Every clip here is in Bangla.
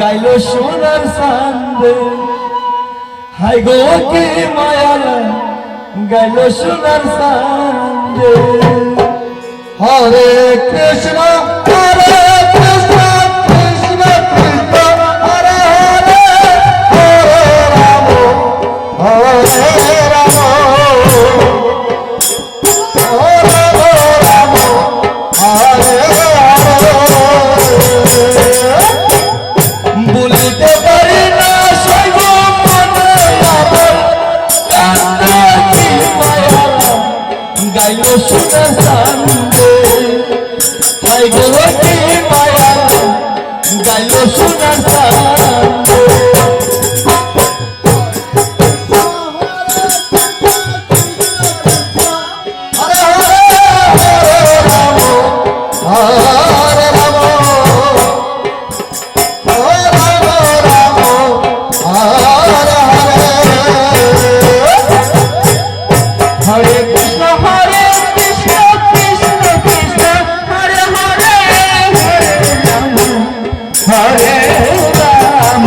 গাইলো সোনার চান্দে হাই গো কি মায়ালা গাইলো সোনার চান্দে হরে কৃষ্ণ হরে কৃষ্ণ কৃষ্ণ কৃষ্ণ হরে হরে হরে রাম হরে রাম হরে রাম হরে বলিতে পারি না শৈব মনে আমার কান্না কি মায়ালা গাইলো সোনার চান্দে হাই গো কি মায়ালা গাইলো সোনার চান্দে हरे कृष्ण कृष्ण कृष्ण हरे हरे हरे राम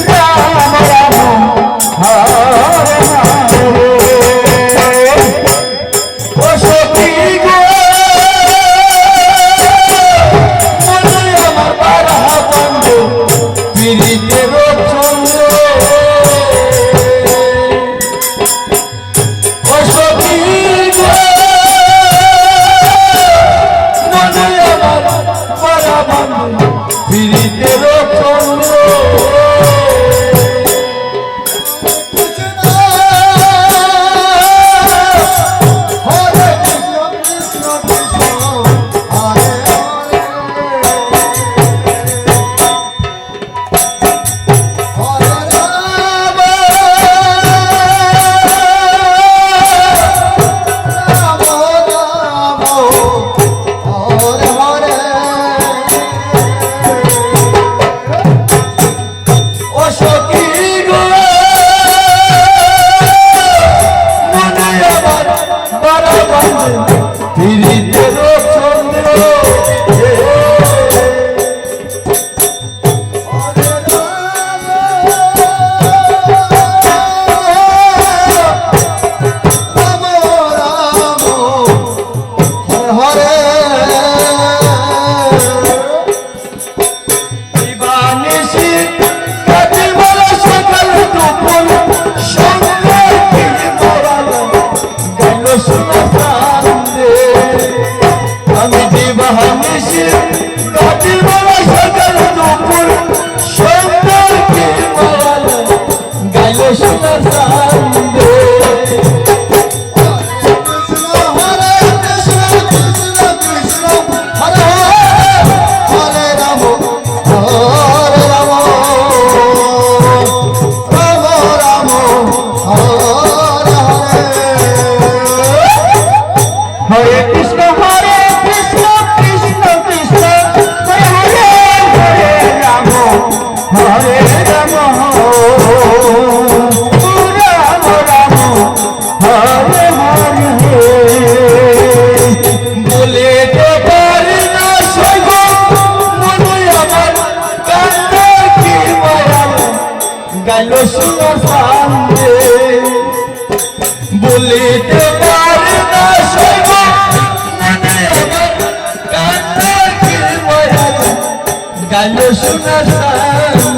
राम राम हरे हरे ओ सखी गो মনে আমার বাড়া বন্ধু পীড়িতের চন্দ্র গাইলো সোনার চান্দে বলিতে পারি না শৈব মনে আমার কান্না কি মায়ালা গাইলো সোনার চান্দে